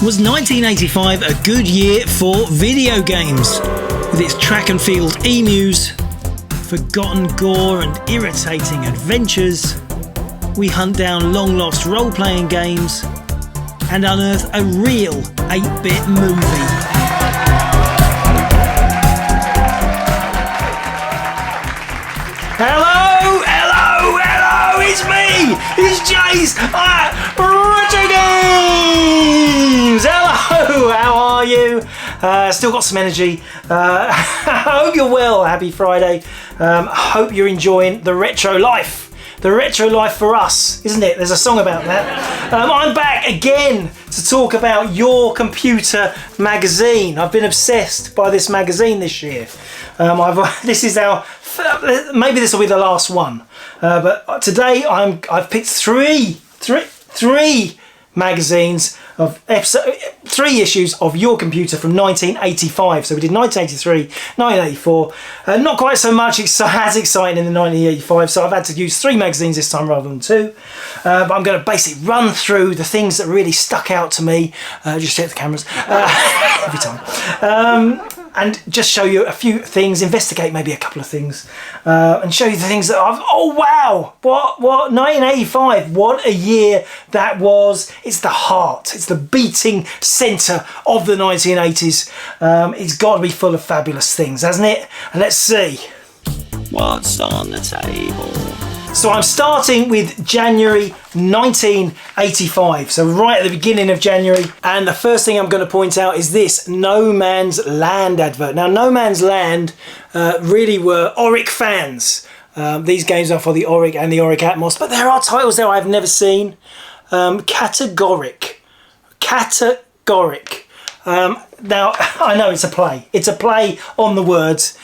Was 1985 a good year for video games? With its track and field emus, forgotten gore and irritating adventures, we hunt down long-lost role-playing games and unearth a real 8-bit movie. Hello, hello, hello, it's me, it's Jace at Retrogames. Hello, how are you? Still got some energy. I hope you're well. Happy Friday. Hope you're enjoying the retro life. The retro life for us, isn't it? There's a song about that. I'm back again to talk about Your Computer magazine. I've been obsessed by this magazine this year. This is maybe this will be the last one. But today I've picked three magazines of three issues of Your Computer from 1985. So we did 1983, 1984. Not quite so much as exciting in the 1985. So I've had to use three magazines this time rather than two. But I'm going to basically run through the things that really stuck out to me. Just check the cameras every time. And just show you a few things, investigate maybe a couple of things, and show you the things that oh wow, what 1985, what a year that was. It's the heart, it's the beating centre of the 1980s. It's got to be full of fabulous things, hasn't it? And let's see. What's on the table? So I'm starting with January 1985, so right at the beginning of January. And the first thing I'm going to point out is this No Man's Land advert. Now, No Man's Land really were Oric fans. These games are for the Oric and the Oric Atmos, but there are titles there I've never seen. Categoric. Now, I know it's a play. It's a play on the words.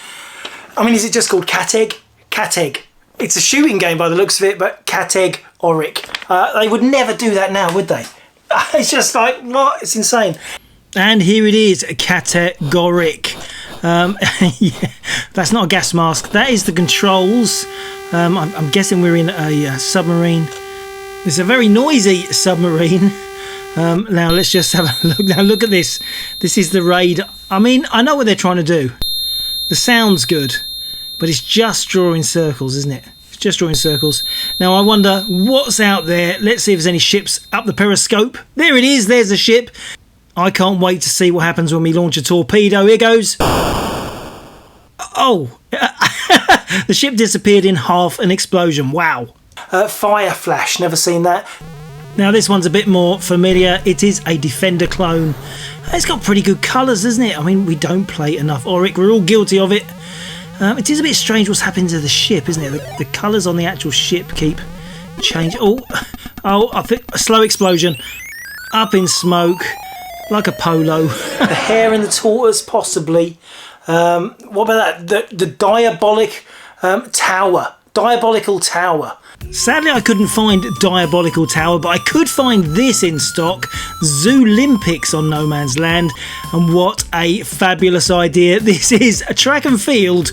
I mean, is it just called Categ? Categ. It's a shooting game by the looks of it, but Categ Oric. They would never do that now, would they? It's just like, what? It's insane. And here it is, Categoric. Yeah, that's not a gas mask. That is the controls. I'm guessing we're in a submarine. It's a very noisy submarine. Now let's just have a look. Now look at this. This is the raid. I mean, I know what they're trying to do. The sound's good. But it's just drawing circles, isn't it? It's just drawing circles. Now I wonder what's out there. Let's see if there's any ships up the periscope. There it is. There's a ship. I can't wait to see what happens when we launch a torpedo. Here goes. Oh. The ship disappeared in half an explosion. Wow. Fire flash. Never seen that. Now this one's a bit more familiar. It is a Defender clone. It's got pretty good colours, isn't it? I mean, we don't play enough Oric. We're all guilty of it. It is a bit strange what's happened to the ship, isn't it? The colours on the actual ship keep changing. Oh, I think a slow explosion. Up in smoke, like a polo. The hare and the tortoise, possibly. What about that? The diabolic tower. Diabolical tower. Sadly, I couldn't find Diabolical Tower, but I could find this in stock, Zoolympics on No Man's Land, and what a fabulous idea. This is a track and field,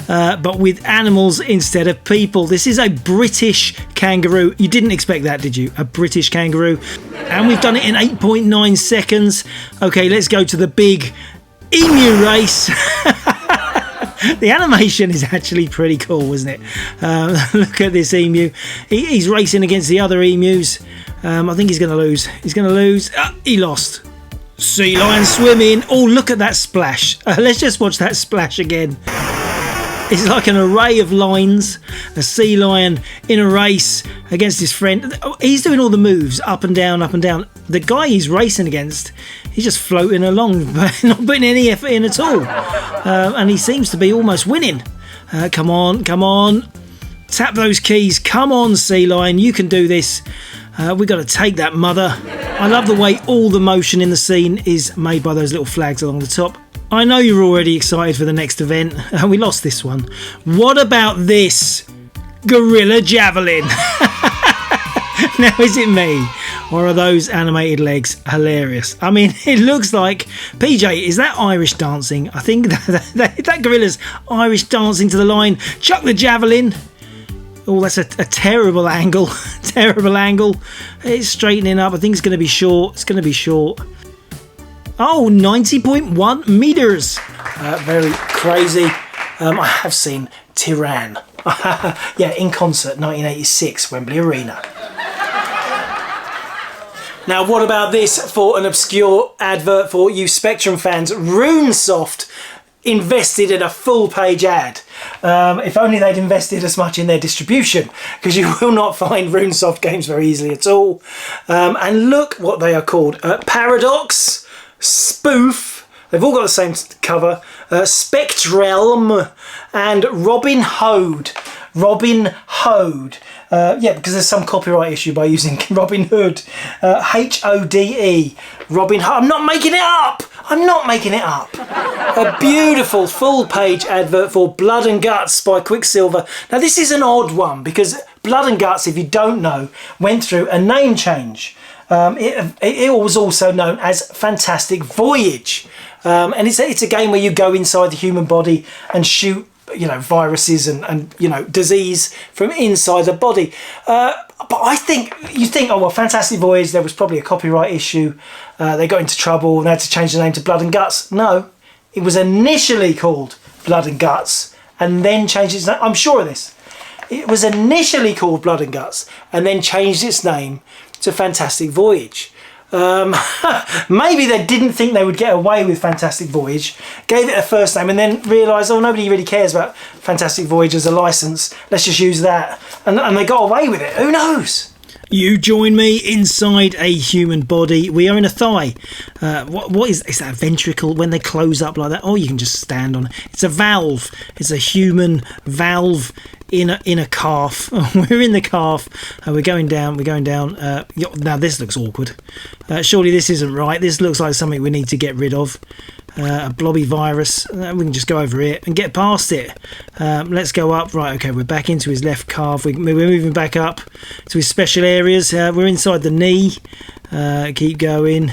but with animals instead of people. This is a British kangaroo. You didn't expect that, did you? A British kangaroo. And we've done it in 8.9 seconds. Okay, let's go to the big emu race. The animation is actually pretty cool, isn't it? Look at this emu. He's racing against the other emus. I think he's going to lose. He's going to lose. He lost. Sea lion swimming. Oh, look at that splash. Let's just watch that splash again. It's like an array of lines. A sea lion in a race against his friend. He's doing all the moves, up and down, up and down. The guy he's racing against, he's just floating along, not putting any effort in at all. And he seems to be almost winning. Come on, come on. Tap those keys. Come on, sea lion. You can do this. We've got to take that, mother. I love the way all the motion in the scene is made by those little flags along the top. I know you're already excited for the next event. We lost this one. What about this? Gorilla Javelin. Now, is it me? Or are those animated legs hilarious? I mean, it looks like... PJ, is that Irish dancing? I think that gorilla's Irish dancing to the line. Chuck the javelin. Oh, that's a terrible angle. Terrible angle. It's straightening up. I think it's going to be short. It's going to be short. Oh, 90.1 meters. Very crazy. I have seen Tyrann. Yeah, in concert, 1986, Wembley Arena. Now, what about this for an obscure advert for you Spectrum fans? RuneSoft invested in a full-page ad. If only they'd invested as much in their distribution, because you will not find RuneSoft games very easily at all. And look what they are called. Paradox, Spoof, they've all got the same cover, Spectrelm, and Robin Hood. Robin Hood. Yeah, because there's some copyright issue by using Robin Hood. H-O-D-E. Robin Hood. I'm not making it up. I'm not making it up. A beautiful full-page advert for Blood and Guts by Quicksilver. Now, this is an odd one because Blood and Guts, if you don't know, went through a name change. It was also known as Fantastic Voyage. And it's a game where you go inside the human body and shoot, you know, viruses and you know, disease from inside the body. But I think, you think, oh well, Fantastic Voyage, there was probably a copyright issue. They got into trouble and they had to change the name to Blood and Guts. No, it was initially called Blood and Guts and then changed its name. I'm sure of this. It was initially called Blood and Guts and then changed its name to Fantastic Voyage. Maybe they didn't think they would get away with Fantastic Voyage, gave it a first name and then realised, oh, nobody really cares about Fantastic Voyage as a licence, let's just use that, and they got away with it. Who knows? You join me inside a human body. We are in a thigh. What is that, a ventricle when they close up like that? Oh, you can just stand on it. It's a valve. It's a human valve in a calf. We're in the calf. We're going down. Now this looks awkward. Surely this isn't right. This looks like something we need to get rid of. A blobby virus. We can just go over it and get past it. Let's go up. Right, okay, we're back into his left calf. We're moving back up to his special areas. We're inside the knee. Keep going.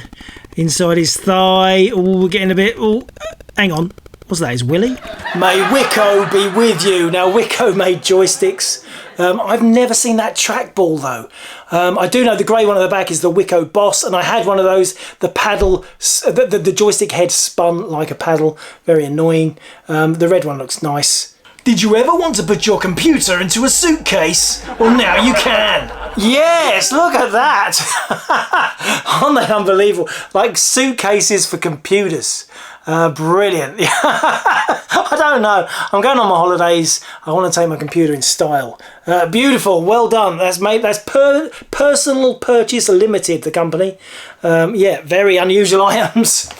Inside his thigh. Oh, we're getting a bit... Oh, hang on. What's that, his willy? May Wicco be with you. Now, Wicco made joysticks. I've never seen that trackball, though. I do know the grey one at the back is the Wicco Boss, and I had one of those. The paddle, the joystick head spun like a paddle. Very annoying. The red one looks nice. Did you ever want to put your computer into a suitcase? Well, now you can. Yes, look at that. Aren't they unbelievable? Like suitcases for computers. Brilliant. I don't know. I'm going on my holidays. I want to take my computer in style. Beautiful. Well done. That's Personal Purchase Limited, the company. Yeah, very unusual items.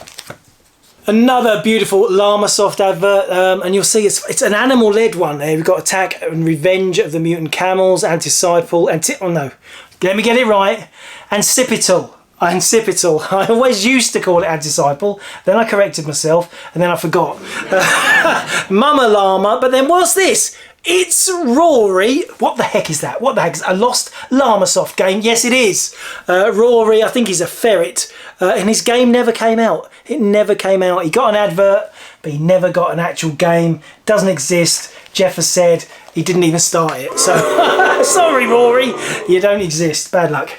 Another beautiful Llamasoft advert, and you'll see it's an animal-led one. We've got Attack and Revenge of the Mutant Camels, Anticiple, oh no, let me get it right, Ancipital. I always used to call it Anticiple, then I corrected myself, and then I forgot. Mama Llama, but then what's this? It's Rory. What the heck is that? What the heck is a lost Llamasoft game? Yes, it is. Rory, I think he's a ferret, and his game never came out. It never came out. He got an advert, but he never got an actual game. Doesn't exist. Jeff has said he didn't even start it. So, sorry, Rory, you don't exist. Bad luck.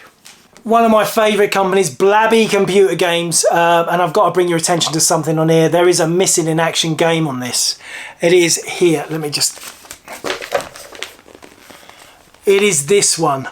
One of my favourite companies, Blabby Computer Games, and I've got to bring your attention to something on here. There is a missing in action game on this. It is here. Let me just... It is this one.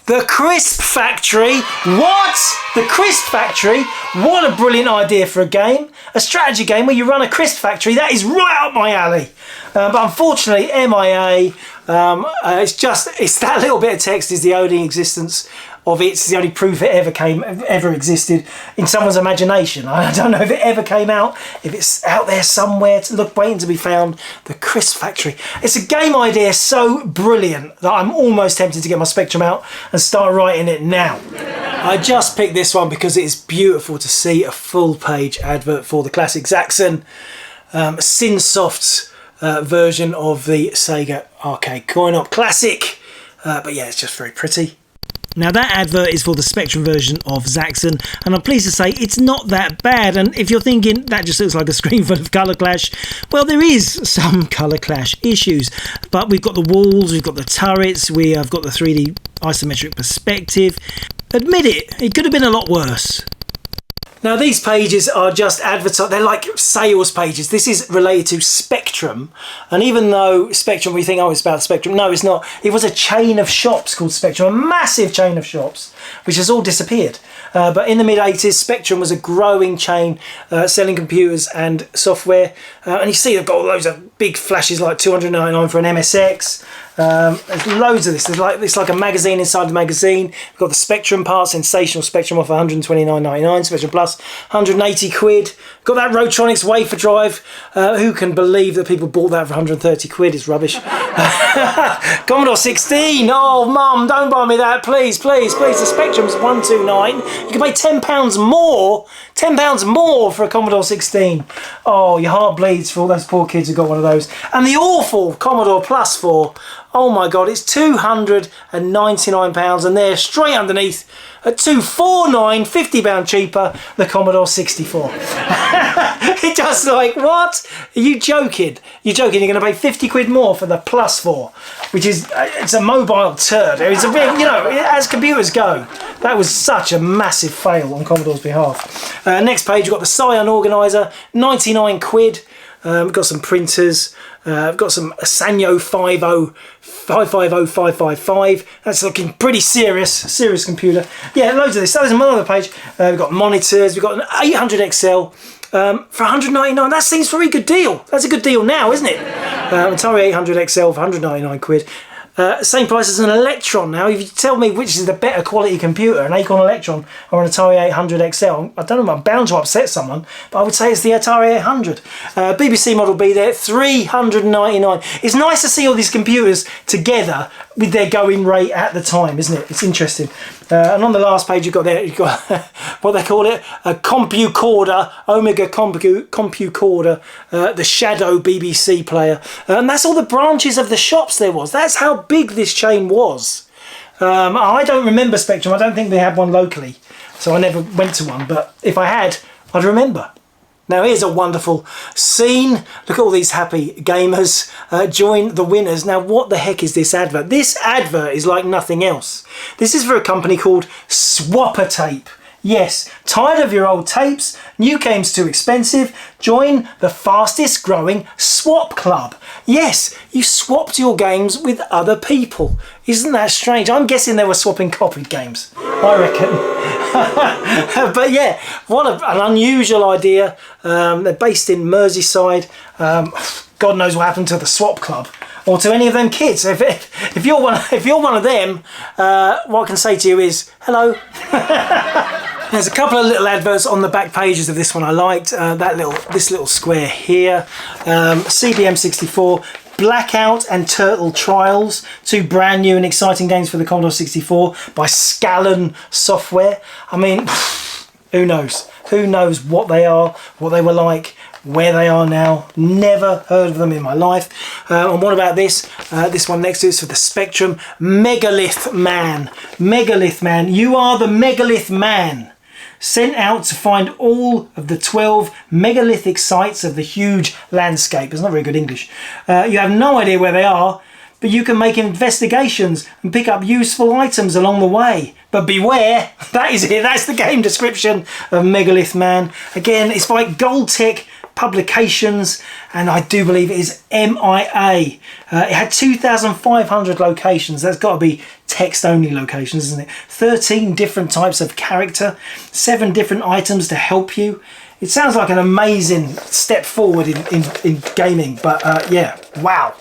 The Crisp Factory. What? The Crisp Factory? What a brilliant idea for a game. A strategy game where you run a crisp factory. That is right up my alley. But unfortunately, MIA, it's that little bit of text is the only existence of it. It's the only proof it ever existed in someone's imagination. I don't know if it ever came out, if it's out there somewhere waiting to be found. The Crisp Factory. It's a game idea so brilliant that I'm almost tempted to get my Spectrum out and start writing it now. I just picked this one because it is beautiful to see a full page advert for the classic Zaxxon, Synsoft's version of the Sega Arcade Coin-Op Classic. But yeah, it's just very pretty. Now that advert is for the Spectrum version of Zaxxon, and I'm pleased to say it's not that bad. And if you're thinking that just looks like a screen full of colour clash, well, there is some colour clash issues. But we've got the walls, we've got the turrets, we have got the 3D isometric perspective. Admit it, it could have been a lot worse. Now these pages are just they're like sales pages. This is related to Spectrum, and even though Spectrum, we think, oh, it's about Spectrum. No, it's not. It was a chain of shops called Spectrum, a massive chain of shops, which has all disappeared. But in the mid-80s, Spectrum was a growing chain selling computers and software. And you see they've got all loads of big flashes like $299 for an MSX. There's loads of this. It's like a magazine inside the magazine. We've got the Spectrum part, Sensational Spectrum off $129.99, Spectrum Plus 180 quid. Got that Rotronics wafer drive. Who can believe that people bought that for 130 quid? It's rubbish. Commodore 16. Oh, mum, don't buy me that, please, please, please. The Spectrum's 129. You can pay £10 more. £10 more for a Commodore 16. Oh, your heart bleeds for all those poor kids who got one of those. And the awful Commodore Plus 4. Oh my God, it's £299, and there, straight underneath, at £249, £50 cheaper, the Commodore 64. It's just like, what? Are you joking? You're joking, you're going to pay 50 quid more for the Plus 4, which is, it's a mobile turd. It's a bit, you know, as computers go, that was such a massive fail on Commodore's behalf. Next page, we've got the Scion Organizer, 99 quid. We've got some printers. We've got some Sanyo 555. That's looking pretty serious computer. Yeah, loads of this. That was another page. We've got monitors. We've got an 800 XL for 199. That seems a very good deal. That's a good deal now, isn't it? Atari 800 XL for 199 quid. Same price as an Electron now. If you tell me which is the better quality computer, an Acorn Electron or an Atari 800 XL, I don't know, I'm bound to upset someone, but I would say it's the Atari 800. BBC Model B there, $399. It's nice to see all these computers together with their going rate at the time, isn't it? It's interesting. And on the last page you've got what they call it, a CompuCorder, Omega CompuCorder, the Shadow BBC player, and that's all the branches of the shops there was. That's how big this chain was. I don't remember Spectrum. I don't think they had one locally, so I never went to one, but if I had, I'd remember. Now here's a wonderful scene. Look at all these happy gamers. Join the winners. Now what the heck is this advert? This advert is like nothing else. This is for a company called Swapper Tape. Yes, tired of your old tapes? New games too expensive? Join the fastest growing swap club. Yes, you swapped your games with other people. Isn't that strange? I'm guessing they were swapping copied games, I reckon. But yeah, what an unusual idea. They're based in Merseyside. God knows what happened to the swap club or to any of them kids. If you're one of them, what I can say to you is hello. There's a couple of little adverts on the back pages of this one I liked. This little square here, CBM 64, Blackout and Turtle Trials, two brand new and exciting games for the Commodore 64 by Scallon Software. I mean, who knows? Who knows what they are, what they were like, where they are now. Never heard of them in my life. And what about this? This one next to us for the Spectrum, Megalith Man. Megalith Man, you are the Megalith Man. Sent out to find all of the 12 megalithic sites of the huge landscape. It's not very good English. You have no idea where they are, but you can make investigations and pick up useful items along the way. But beware, that is it. That's the game description of Megalith Man. Again, it's by Goldtech Publications, and I do believe it is MIA. It had 2,500 locations. That's got to be text-only locations, isn't it? 13 different types of character, 7 different items to help you. It sounds like an amazing step forward in gaming, but yeah, wow.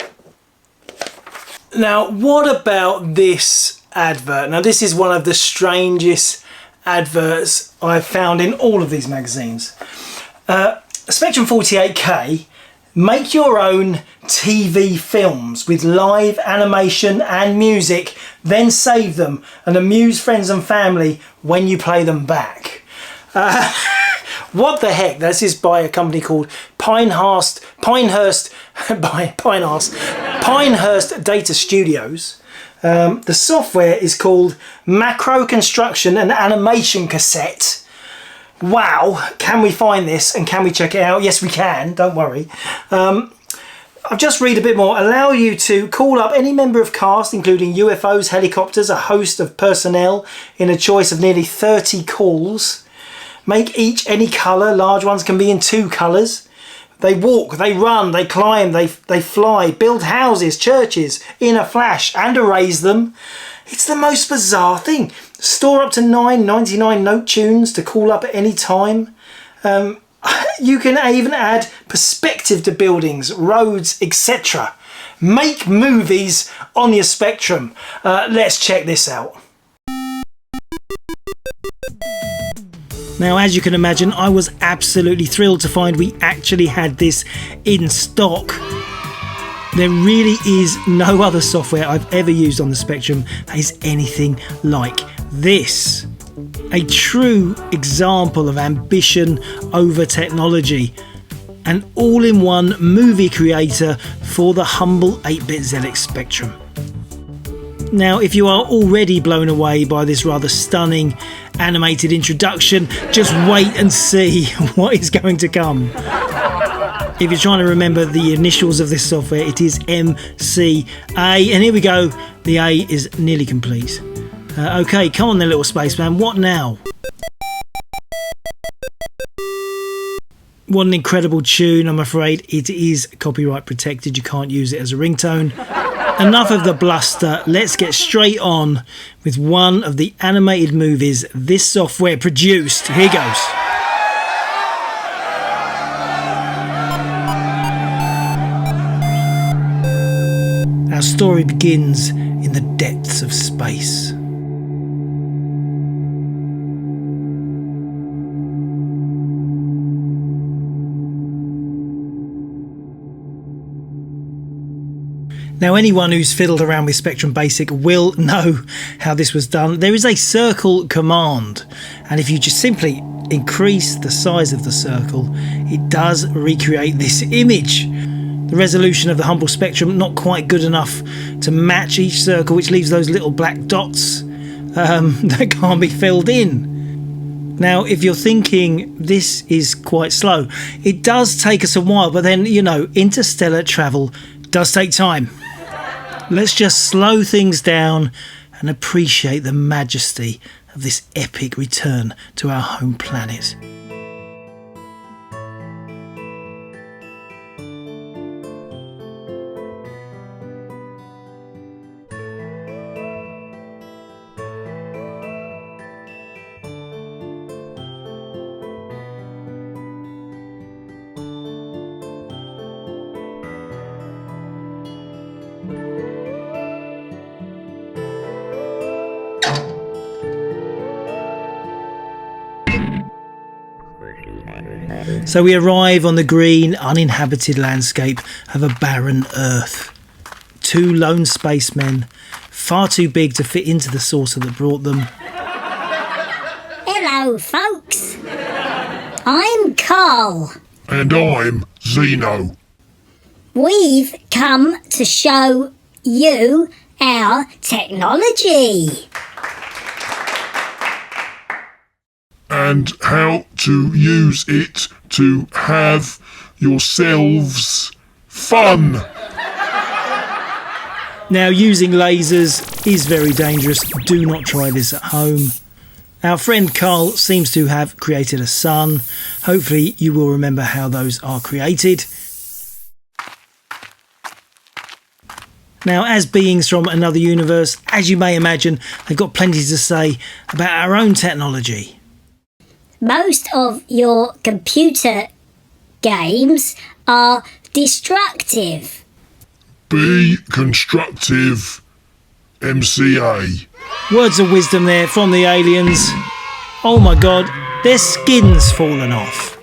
Now, what about this advert? Now, this is one of the strangest adverts I've found in all of these magazines. Spectrum 48K, make your own TV films with live animation and music, then save them and amuse friends and family when you play them back. What the heck? This is by a company called Pinehurst Data Studios. The software is called Macro Construction and Animation Cassette. Wow, can we find this and can we check it out? Yes, we can, don't worry. I'll just read a bit more. Allow you to call up any member of cast, including UFOs, helicopters, a host of personnel in a choice of nearly 30 calls. Make each any colour. Large ones can be in 2 colours. They walk, they run, they climb, they fly, build houses, churches in a flash and erase them. It's the most bizarre thing. Store up to 9.99 note tunes to call up at any time. You can even add perspective to buildings, roads, etc. Make movies on your Spectrum. Let's check this out. Now, as you can imagine, I was absolutely thrilled to find we actually had this in stock. There really is no other software I've ever used on the Spectrum that is anything like this. A true example of ambition over technology. An all-in-one movie creator for the humble 8-bit ZX Spectrum. Now, if you are already blown away by this rather stunning animated introduction, just wait and see what is going to come. If you're trying to remember the initials of this software, it is MCA, and here we go, the A is nearly complete. Okay, come on then, little spaceman, what now? What an incredible tune. I'm afraid it is copyright protected, you can't use it as a ringtone. Enough of the bluster, let's get straight on with one of the animated movies this software produced. Here goes. Our story begins in the depths of space. Now, anyone who's fiddled around with Spectrum Basic will know how this was done. There is a circle command, and if you just simply increase the size of the circle, it does recreate this image. The resolution of the humble Spectrum not quite good enough to match each circle, which leaves those little black dots that can't be filled in. Now, if you're thinking this is quite slow, it does take us a while, but then, you know, interstellar travel does take time. Let's just slow things down and appreciate the majesty of this epic return to our home planet. So we arrive on the green, uninhabited landscape of a barren Earth. 2 lone spacemen, far too big to fit into the saucer that brought them. Hello, folks. I'm Carl. And I'm Zeno. We've come to show you our technology. And how to use it to have yourselves fun. Now, using lasers is very dangerous. Do not try this at home. Our friend Carl seems to have created a sun. Hopefully you will remember how those are created. Now, as beings from another universe, as you may imagine, they've got plenty to say about our own technology. Most of your computer games are destructive. Be constructive, MCA. Words of wisdom there from the aliens. Oh my god, their skin's fallen off.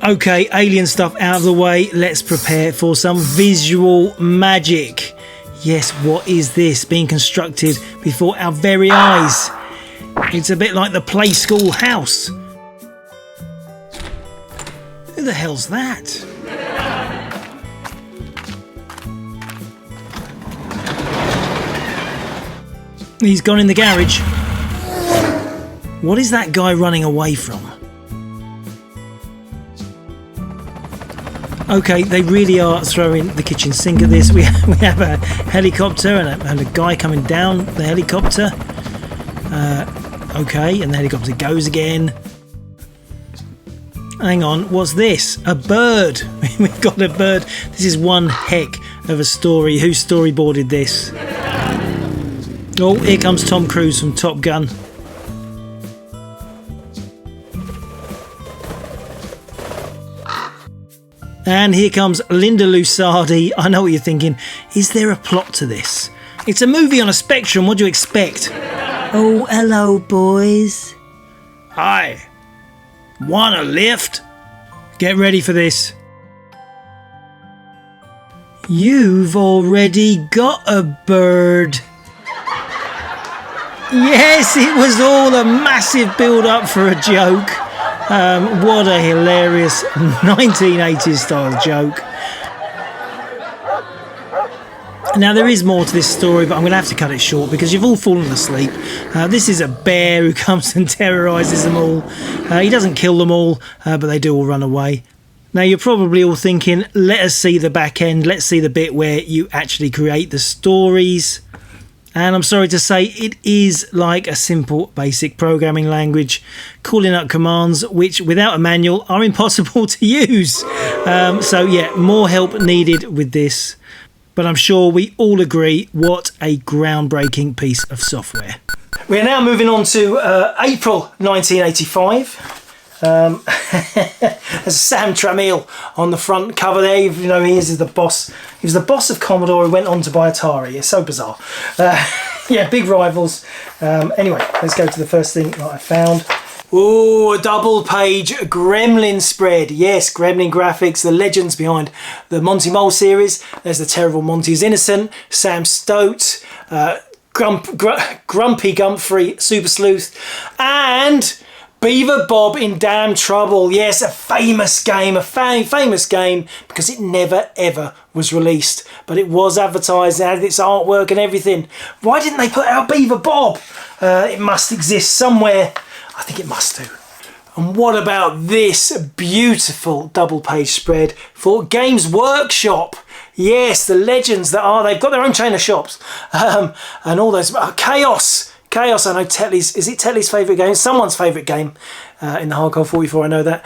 Okay, alien stuff out of the way, let's prepare for some visual magic. Yes, what is this being constructed before our very eyes? It's a bit like the Play School house. Who the hell's that? He's gone in the garage. What is that guy running away from? Okay, they really are throwing the kitchen sink at this. We have a helicopter and a guy coming down the helicopter. Okay, and the helicopter goes again. Hang on, what's this? A bird. We've got a bird. This is one heck of a story. Who storyboarded this? Oh, here comes Tom Cruise from Top Gun. And here comes Linda Lusardi. I know what you're thinking. Is there a plot to this? It's a movie on a Spectrum. What do you expect? Oh, hello, boys. Hi. Want a lift? Get ready for this. You've already got a bird. Yes, it was all a massive build-up for a joke. What a hilarious 1980s style joke. Now, there is more to this story, but I'm going to have to cut it short because you've all fallen asleep. This is a bear who comes and terrorises them all. He doesn't kill them all, but they do all run away. Now, you're probably all thinking, let us see the back end. Let's see the bit where you actually create the stories. And I'm sorry to say, it is like a simple basic programming language, calling out commands which without a manual are impossible to use. So yeah, more help needed with this. But I'm sure we all agree, what a groundbreaking piece of software. We're now moving on to April 1985. There's Sam Tramiel on the front cover there. You know, he is the boss. He was the boss of Commodore who went on to buy Atari. It's so bizarre. Yeah, big rivals. Anyway, let's go to the first thing that I found. Ooh, a double page Gremlin spread. Yes, Gremlin graphics, the legends behind the Monty Mole series. There's the terrible Monty's Innocent, Sam Stoat, Grumpy Gumphrey, Super Sleuth, and Beaver Bob in Damn Trouble. Yes, a famous game, famous game because it never ever was released, but it was advertised, it had its artwork and everything. Why didn't they put out Beaver Bob? It must exist somewhere. I think it must do. And what about this beautiful double page spread for Games Workshop? Yes, the legends that are, they've got their own chain of shops. And all those, Chaos, I know Tetley's, is it Tetley's favourite game? Someone's favourite game in the Hardcore 44, I know that.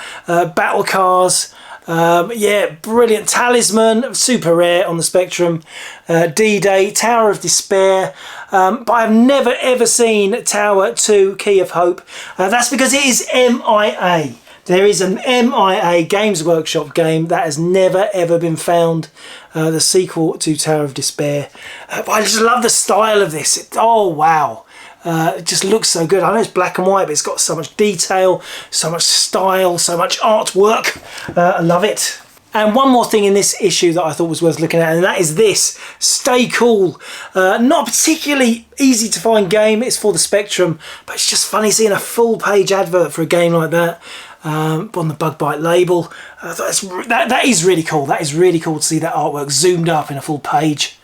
Battle Cars, yeah, brilliant. Talisman, super rare on the Spectrum. D-Day, Tower of Despair. But I've never ever seen Tower 2 Key of Hope. That's because it is MIA. There is an MIA Games Workshop game that has never ever been found. The sequel to Tower of Despair. But I just love the style of this. Oh wow. It just looks so good. I know it's black and white, but it's got so much detail, so much style, so much artwork. I love it. And one more thing in this issue that I thought was worth looking at, and that is this, Stay Cool. Not a particularly easy to find game, it's for the Spectrum, but it's just funny seeing a full page advert for a game like that on the Bug Bite label. That is really cool. That is really cool to see that artwork zoomed up in a full page.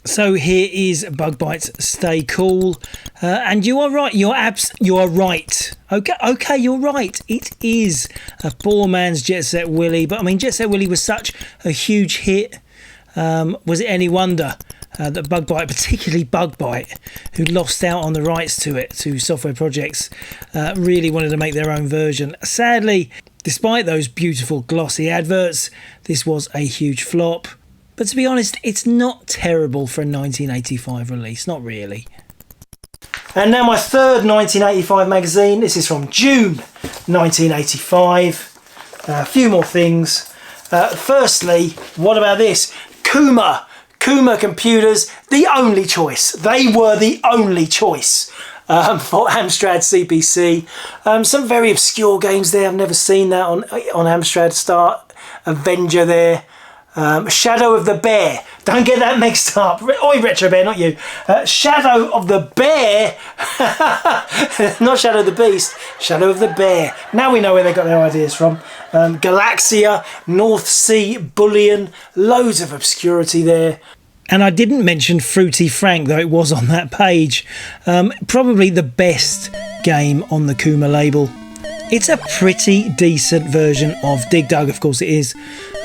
So here is Bug Bite's Stay Cool, and you are right. You are right. Okay, you're right. It is a poor man's Jet Set Willy, but I mean, Jet Set Willy was such a huge hit. Was it any wonder that Bug Bite, particularly Bug Bite, who lost out on the rights to it to software projects, really wanted to make their own version? Sadly, despite those beautiful glossy adverts, this was a huge flop. But to be honest, it's not terrible for a 1985 release, not really. And now my third 1985 magazine. This is from June 1985. A few more things. Firstly, what about this? Kuma computers, the only choice. They were the only choice for Amstrad CPC. Some very obscure games there. I've never seen that on Amstrad. Start Avenger there. Shadow of the Bear. Don't get that mixed up. Oi, Retro Bear, not you. Shadow of the Bear. Not Shadow of the Beast. Shadow of the Bear. Now we know where they got their ideas from. Galaxia, North Sea, Bullion. Loads of obscurity there. And I didn't mention Fruity Frank, though it was on that page. Probably the best game on the Kuma label. It's a pretty decent version of Dig Dug, of course it is.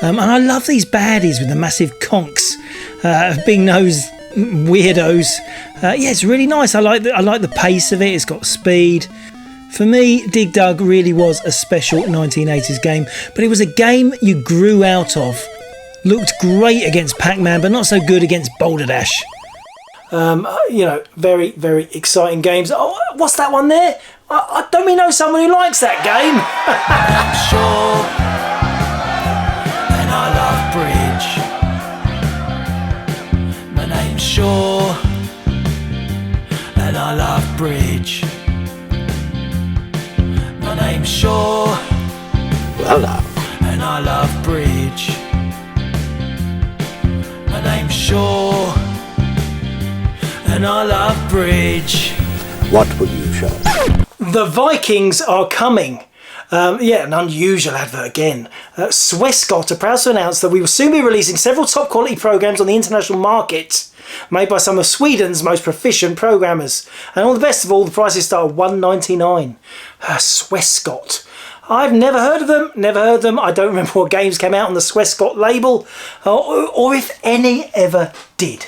And I love these baddies with the massive conchs, big nose weirdos. Yeah, it's really nice. I like the pace of it. It's got speed. For me, Dig Dug really was a special 1980s game, but it was a game you grew out of. Looked great against Pac-Man, but not so good against Boulder Dash. You know, very, very exciting games. Oh, what's that one there? Don't we know someone who likes that game? I'm sure, and I love bridge. My name's Shaw, and I love bridge. My name's Shaw, Hello. and I love bridge. My name's Shaw, and I love bridge. What will you show? The Vikings are coming. Yeah, an unusual advert again. Swescott are proud to announce that we will soon be releasing several top quality programs on the international market, made by some of Sweden's most proficient programmers. And all the best of all, the prices start at $1.99. Swescott. I've never heard of them. I don't remember what games came out on the Swescott label, or if any ever did.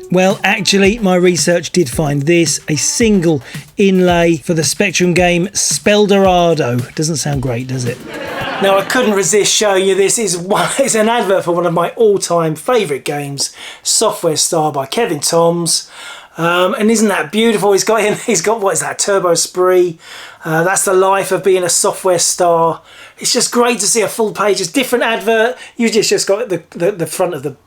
Well, actually, my research did find this, a single inlay for the Spectrum game Speldorado. Doesn't sound great, does it? Now, I couldn't resist showing you this. It's an advert for one of my all-time favourite games, Software Star by Kevin Toms. And isn't that beautiful? He's got what is that, Turbo Spree? That's the life of being a software star. It's just great to see a full page. It's a different advert. You just got the front of the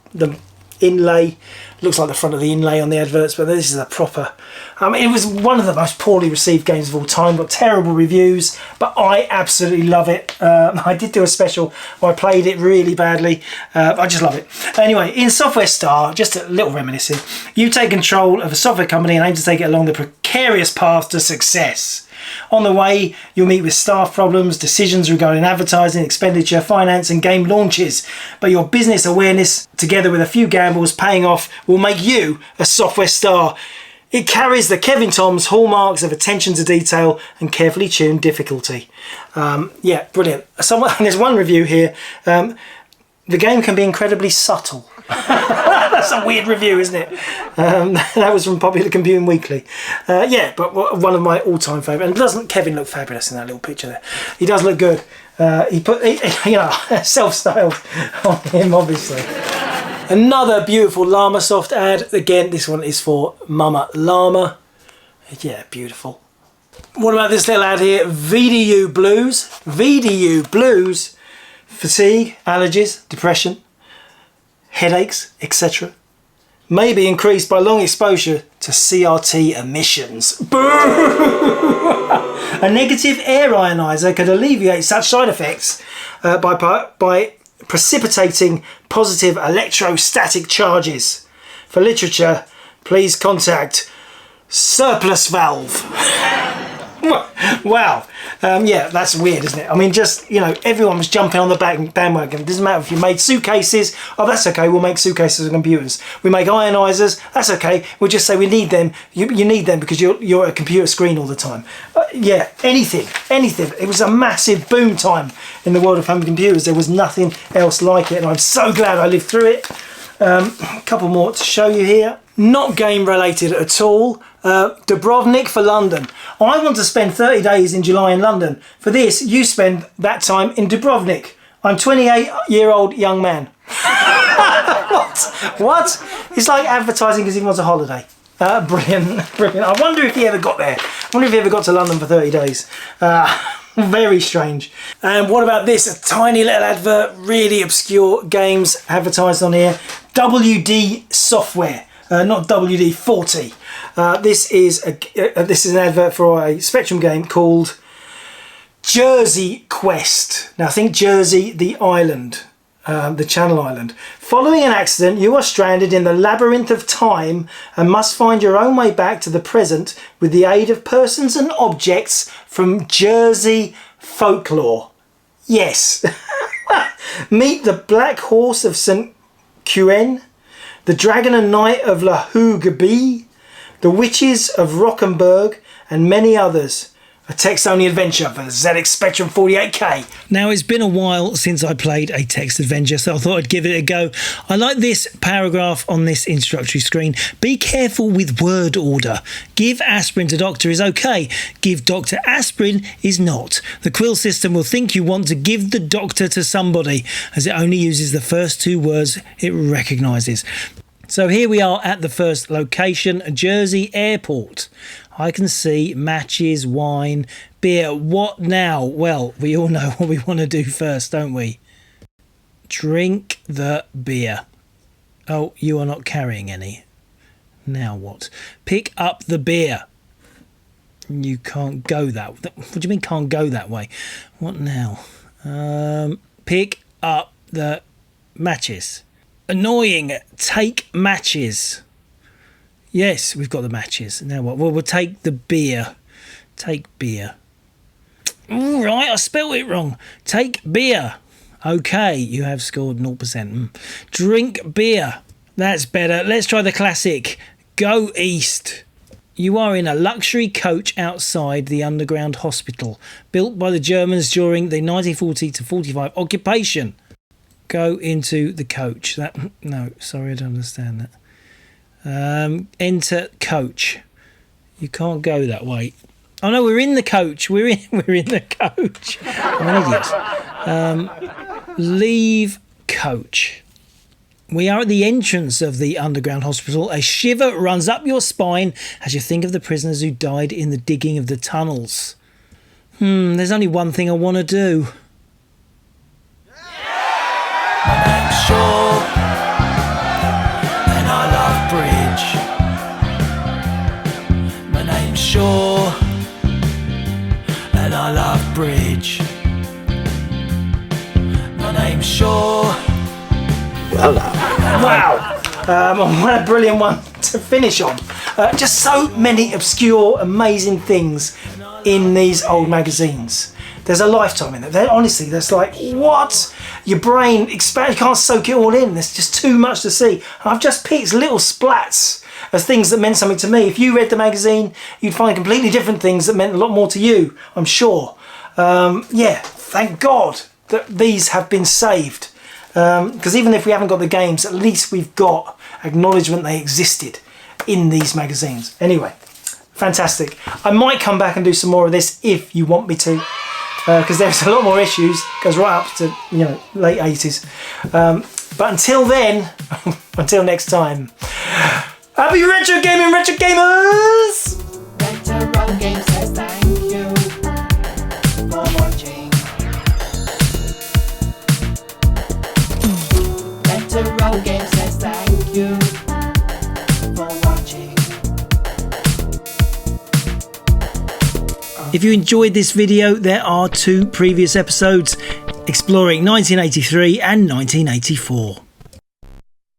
inlay. Looks like the front of the inlay on the adverts, but this is a proper... it was one of the most poorly received games of all time. Got terrible reviews, but I absolutely love it. I did do a special where I played it really badly. I just love it. Anyway, in Software Star, just a little reminiscing, you take control of a software company and aim to take it along the precarious path to success. On the way, you'll meet with staff problems, decisions regarding advertising, expenditure, finance and game launches. But your business awareness, together with a few gambles paying off, will make you a software star. It carries the Kevin Toms hallmarks of attention to detail and carefully tuned difficulty. Yeah, brilliant. There's one review here. The game can be incredibly subtle. That's a weird review, isn't it? That was from Popular Computing Weekly. Yeah, but one of my all-time favourite. And doesn't Kevin look fabulous in that little picture there? He does look good. He self-styled on him, obviously. Another beautiful Llamasoft ad. Again, this one is for Mama Llama. Yeah, beautiful. What about this little ad here? VDU Blues. VDU Blues. Fatigue, allergies, depression, headaches, etc. may be increased by long exposure to CRT emissions. Boo! A negative air ionizer could alleviate such side effects by precipitating positive electrostatic charges. For literature, please contact Surplus Valve. Wow. Yeah, that's weird, isn't it? I mean, just, everyone was jumping on the bandwagon. It doesn't matter if you made suitcases. Oh, that's okay. We'll make suitcases and computers. We make ionizers. That's okay. We'll just say we need them. You need them because you're at a computer screen all the time. Yeah, anything. It was a massive boom time in the world of home computers. There was nothing else like it, and I'm so glad I lived through it. A couple more to show you here. Not game related at all. Dubrovnik for London. I want to spend 30 days in July in London. For this, you spend that time in Dubrovnik. I'm 28-year-old young man. What? It's like advertising because he wants a holiday. Brilliant. I wonder if he ever got there. I wonder if he ever got to London for 30 days. Very strange. And what about this? A tiny little advert, really obscure games advertised on here. WD Software. Not WD-40. This is an advert for a Spectrum game called Jersey Quest. Now think Jersey, the island, the Channel Island. Following an accident, you are stranded in the labyrinth of time and must find your own way back to the present with the aid of persons and objects from Jersey folklore. Yes. Meet the Black Horse of St. Quentin, the Dragon and Knight of La Hougaby, the Witches of Rockenberg, and many others. a text-only adventure for the ZX Spectrum 48K. Now, it's been a while since I played a text adventure, so I thought I'd give it a go. I like this paragraph on this introductory screen. Be careful with word order. Give aspirin to doctor is okay. Give doctor aspirin is not. The quill system will think you want to give the doctor to somebody, as it only uses the first two words it recognises. So here we are at the first location, Jersey Airport. I can see matches, wine, beer. What now? Well, we all know what we want to do first, don't we? Drink the beer. Oh, you are not carrying any. Now what? Pick up the beer. You can't go that way. What do you mean can't go that way? What now? Pick up the matches. Annoying. Take matches. Yes, we've got the matches. Now what? Well, we'll take the beer. Take beer. All right, I spelled it wrong. Take beer. Okay, you have scored 0%. Drink beer. That's better. Let's try the classic. Go east. You are in a luxury coach outside the underground hospital, built by the Germans during the 1940 to 45 occupation. Go into the coach. No, sorry, I don't understand that. Enter coach. You can't go that way. Oh no, we're in the coach. We're in the coach. I'm an idiot. Leave coach. We are at the entrance of the underground hospital. A shiver runs up your spine as you think of the prisoners who died in the digging of the tunnels. There's only one thing I want to do. My name's Shaw, and I love bridge. My name's Shaw, and I love bridge. My name's Shaw. Well now. Wow. What a brilliant one to finish on. Just so many obscure, amazing things in these old magazines. There's a lifetime in it. Honestly, that's like, what? Your brain expands, you can't soak it all in. There's just too much to see. I've just picked little splats as things that meant something to me. If you read the magazine, you'd find completely different things that meant a lot more to you, I'm sure. Yeah, thank God that these have been saved. Because even if we haven't got the games, at least we've got acknowledgement they existed in these magazines. Anyway, fantastic. I might come back and do some more of this if you want me to. Because there's a lot more issues, goes right up to late 80s. But until then, until next time, happy retro gaming, retro gamers! Retrogames says thank you for watching. Retrogames says thank you for watching. If you enjoyed this video, there are 2 previous episodes exploring 1983 and 1984.